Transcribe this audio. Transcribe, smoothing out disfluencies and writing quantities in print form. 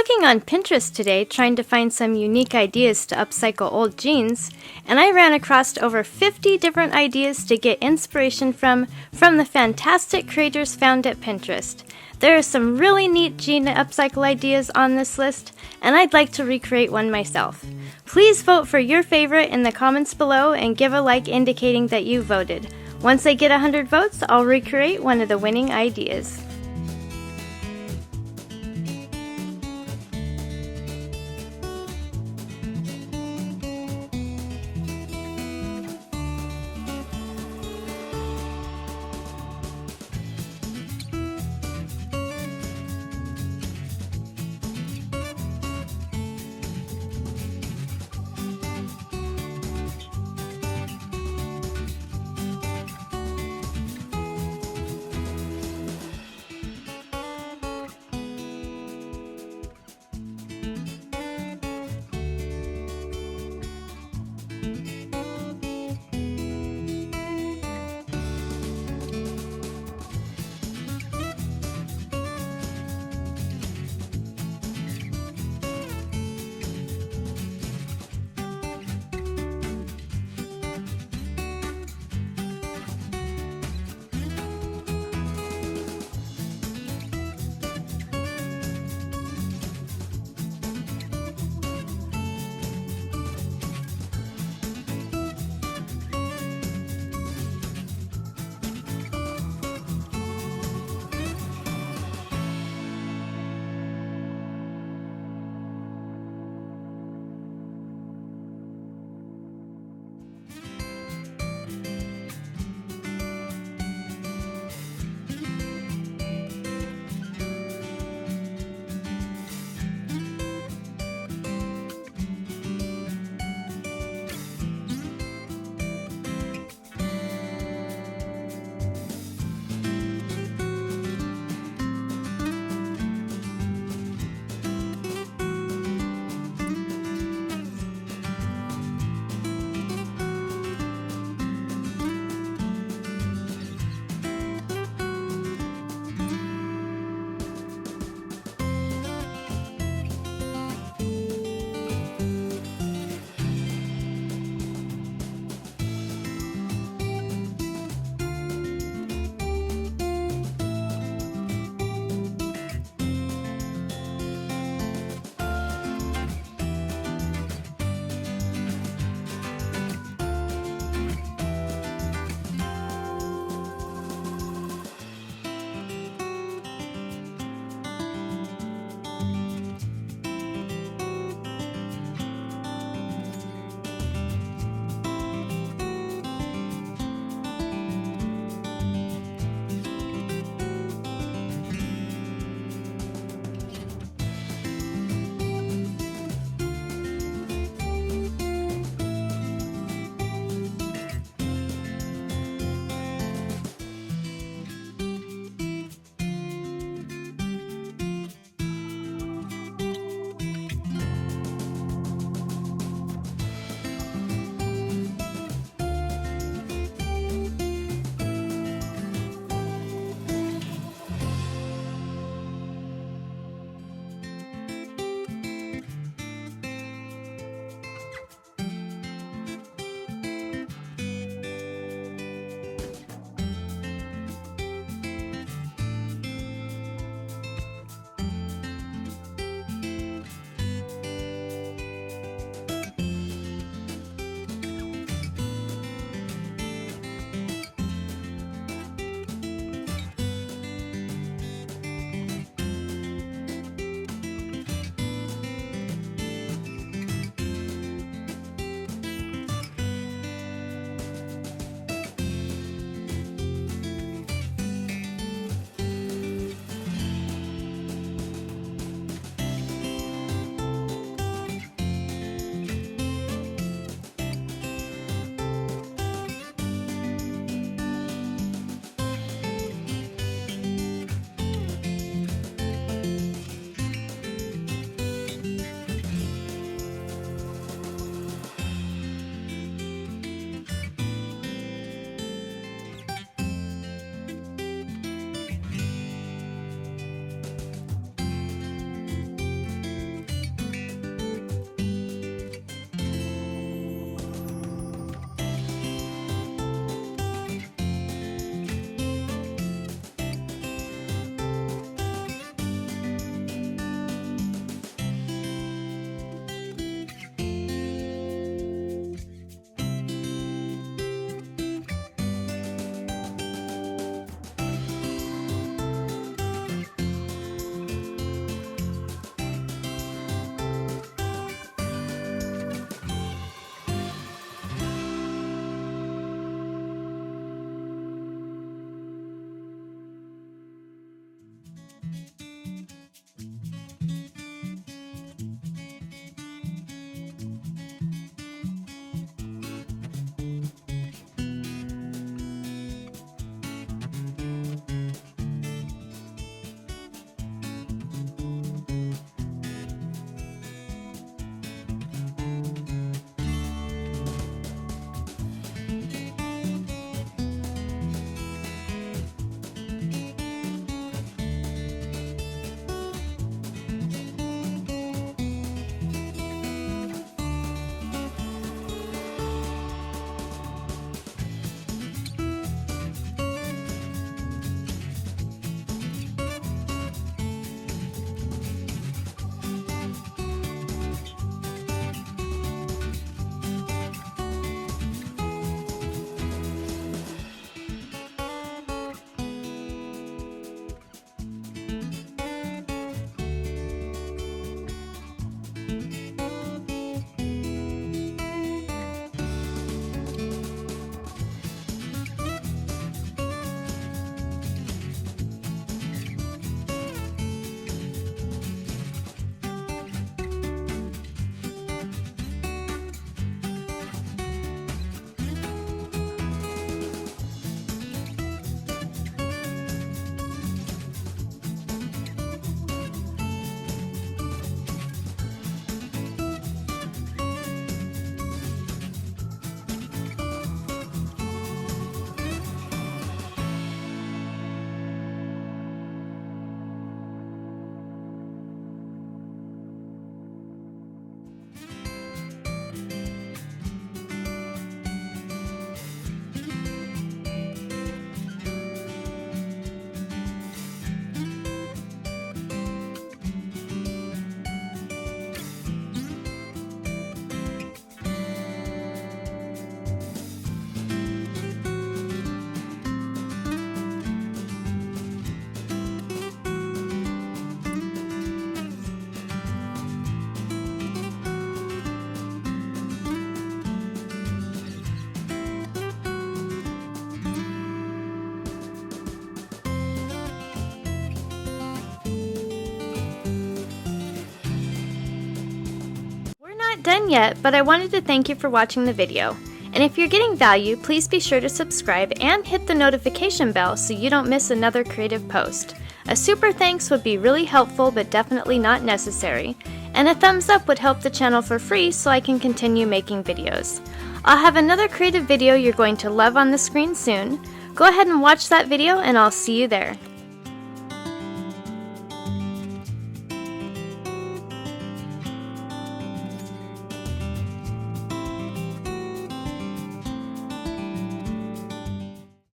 Looking on Pinterest today trying to find some unique ideas to upcycle old jeans, and I ran across over 50 different ideas to get inspiration from the fantastic creators found at Pinterest. There are some really neat jean upcycle ideas on this list, and I'd like to recreate one myself. Please vote for your favorite in the comments below and give a like indicating that you voted. Once I get 100 votes, I'll recreate one of the winning ideas. Not done yet, but I wanted to thank you for watching the video. And if you're getting value, please be sure to subscribe and hit the notification bell so you don't miss another creative post. A super thanks would be really helpful but definitely not necessary. And a thumbs up would help the channel for free so I can continue making videos. I'll have another creative video you're going to love on the screen soon. Go ahead and watch that video and I'll see you there.